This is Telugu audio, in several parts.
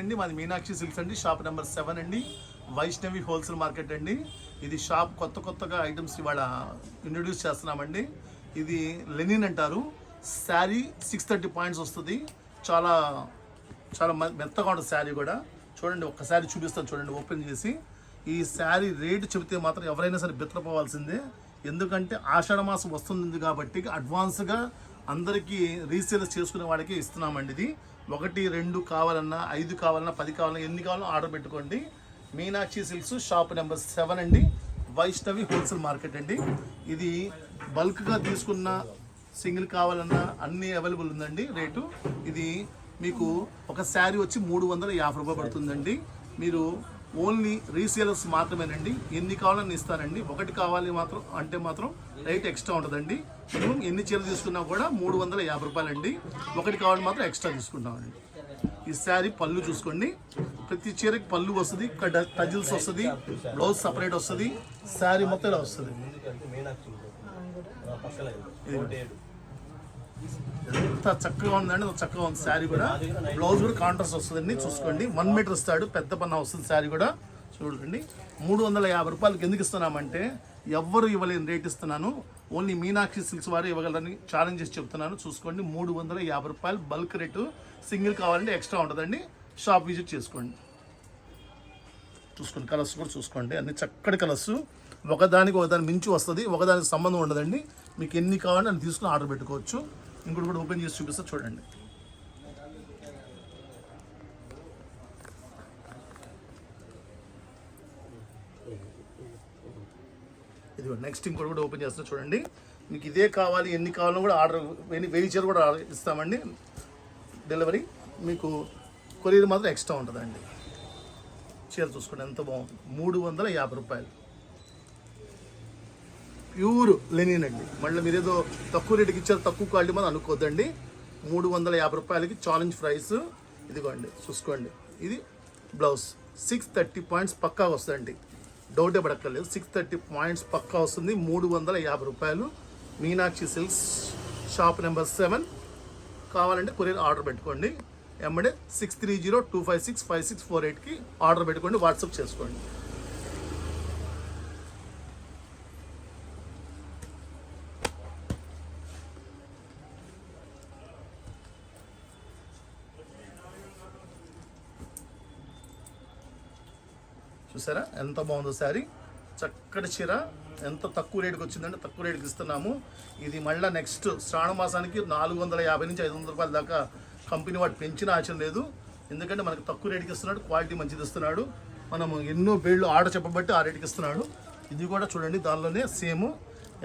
అండి మాది మీనాక్షి సిల్క్స్ అండి, షాప్ నెంబర్ 7 అండి, వైష్ణవి హోల్సేల్ మార్కెట్ అండి. ఇది షాప్ కొత్తగా ఐటమ్స్ ఇవాళ ఇంట్రొడ్యూస్ చేస్తున్నామండి. ఇది లెనిన్ అంటారు. శారీ 630 పాయింట్స్ వస్తుంది. చాలా చాలా మెత్తగా ఉంటుంది శారీ కూడా. చూడండి, ఒక్కసారి చూపిస్తాను చూడండి ఓపెన్ చేసి. ఈ శారీ రేటు చెబితే మాత్రం ఎవరైనా సరే బిత్తరపోవాల్సిందే. ఎందుకంటే ఆషాఢ మాసం వస్తుంది కాబట్టి అడ్వాన్స్గా అందరికీ రీసేల్స్ చేసుకునే వాళ్ళకి ఇస్తున్నామండి. ఇది 1, 2 కావాలన్నా, 5 కావాలన్నా, 10 కావాలన్నా, ఎన్ని కావాలన్నా ఆర్డర్ పెట్టుకోండి. మీనాక్షి సిల్క్స్ షాప్ నెంబర్ 7 అండి, వైష్ణవి హోల్సేల్ మార్కెట్ అండి. ఇది బల్క్గా తీసుకున్న సింగిల్ కావాలన్నా అన్నీ అవైలబుల్ ఉందండి. రేటు ఇది మీకు ఒక శారీ వచ్చి 350 రూపాయలు పడుతుందండి. మీరు ఓన్లీ రీసేలర్స్ మాత్రమేనండి. ఎన్ని కావాలని ఇస్తానండి. 1 కావాలి మాత్రం అంటే మాత్రం రేట్ ఎక్స్ట్రా ఉంటుందండి. మినిమం ఎన్ని చీరలు తీసుకున్నా కూడా 350 రూపాయలండి. 1 కావాలి మాత్రం ఎక్స్ట్రా తీసుకుంటామండి. ఈ శారీ పళ్ళు చూసుకోండి. ప్రతి చీరకి పళ్ళు వస్తుంది, టజిల్స్ వస్తుంది, బ్లౌజ్ సపరేట్ వస్తుంది, శారీ మొత్తం ఇలా వస్తుంది. ఎంత చక్కగా ఉందండి, చక్కగా ఉంది శారీ కూడా. బ్లౌజ్ కూడా కాంట్రాస్ట్ వస్తుందండి. చూసుకోండి, 1 మీటర్ ఇస్తాడు, పెద్ద పన్న వస్తుంది శారీ కూడా. చూడండి, 350 రూపాయలకి ఎందుకు ఇస్తున్నామంటే ఎవ్వరు ఇవ్వలేని రేట్ ఇస్తున్నాను. ఓన్లీ మీనాక్షి సిల్క్స్ వారు ఇవ్వగలరని ఛాలెంజ్ చేసి చెప్తున్నాను. చూసుకోండి, 350 రూపాయలు బల్క్ రేటు. సింగిల్ కావాలంటే ఎక్స్ట్రా ఉంటుందండి. షాప్ విజిట్ చేసుకోండి. చూసుకోండి, కలర్స్ కూడా చూసుకోండి, అన్ని చక్కటి కలర్స్. ఒకదానికి మించి వస్తుంది, ఒకదానికి సంబంధం ఉండదండి. మీకు ఎన్ని కావాలంటే అని తీసుకుని ఆర్డర్ పెట్టుకోవచ్చు. ఇంకోటి కూడా ఓపెన్ చేసి చూపిస్తా చూడండి. ఇది నెక్స్ట్ ఇంకోటి కూడా ఓపెన్ చేస్తా చూడండి. మీకు ఇదే కావాలి, ఎన్ని కావాలో కూడా ఆర్డర్ 1000 చీర కూడా ఇస్తామండి. డెలివరీ మీకు కొరియర్ మాత్రం ఎక్స్ట్రా ఉంటుందండి. చీర చూసుకోండి ఎంత బాగుంది, 350 రూపాయలు. ప్యూర్ లెనిన్ అండి. మళ్ళీ మీరేదో తక్కువ రేటుకి ఇచ్చారు, తక్కువ క్వాలిటీ మాత్రం అనుకోద్దండి. 350 రూపాయలకి ఛాలెంజ్ ప్రైస్. ఇదిగోండి చూసుకోండి. ఇది బ్లౌజ్ 630 పాయింట్స్ పక్కా వస్తుందండి, డౌటే పడక్కర్లేదు. 630 పాయింట్స్ పక్కా వస్తుంది. 350 రూపాయలు. Meenakshi silks shop number 7. కావాలంటే కొరియర్ ఆర్డర్ పెట్టుకోండి. ఎమ్మడే 6302565648కి ఆర్డర్ పెట్టుకోండి, వాట్సాప్ చేసుకోండి. చూసారా ఎంత బాగుందో శారీ, చక్కటి చీర. ఎంత తక్కువ రేటుకి వచ్చిందంటే తక్కువ రేటుకి ఇస్తున్నాము. ఇది మళ్ళీ నెక్స్ట్ శ్రావణ మాసానికి 450 నుంచి 500 రూపాయల దాకా కంపెనీ వాడు పెంచిన ఆచరణ లేదు. ఎందుకంటే మనకు తక్కువ రేటుకి ఇస్తున్నాడు, క్వాలిటీ మంచిది ఇస్తున్నాడు. మనము ఎన్నో బేళ్ళు ఆర్డర్ చెప్పబట్టి ఆ రేటుకి ఇస్తున్నాడు. ఇది కూడా చూడండి, దానిలోనే సేమ్.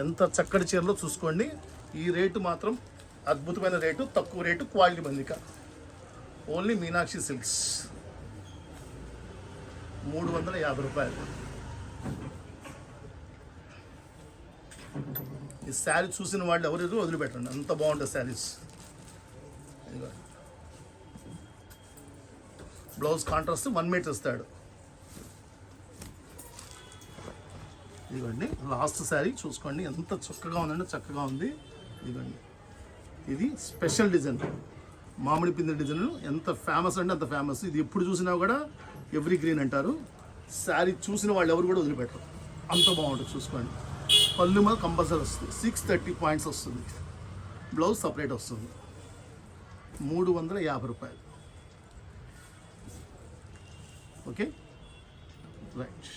ఎంత చక్కటి చీరలో చూసుకోండి. ఈ రేటు మాత్రం అద్భుతమైన రేటు, తక్కువ రేటు, క్వాలిటీ మందిక. ఓన్లీ మీనాక్షి సిల్క్స్ 350 రూపాయలు. ఈ శారీ చూసిన వాళ్ళు ఎవరు వదిలిపెట్టండి, అంత బాగుంటుంది శారీస్. బ్లౌజ్ కాంట్రాస్ట్ 1 మీటర్ ఇస్తాడు. ఇదిగోండి లాస్ట్ శారీ చూసుకోండి, ఎంత చక్కగా ఉందంటే చక్కగా ఉంది. ఇదిగోండి, ఇది స్పెషల్ డిజైన్, మామిడి పిందె డిజైన్. ఎంత ఫేమస్ అంటే అంత ఫేమస్. ఇది ఎప్పుడు చూసినా కూడా ఎవ్రీ గ్రీన్ అంటారు. శారీ చూసిన వాళ్ళు ఎవరు కూడా వదిలిపెట్టరు, అంత బాగుంటుంది. చూసుకోండి, పళ్ళు మీద కంపల్సరీ వస్తుంది. 630 పాయింట్స్ వస్తుంది. బ్లౌజ్ సపరేట్ వస్తుంది. 350 రూపాయలు. Okay right.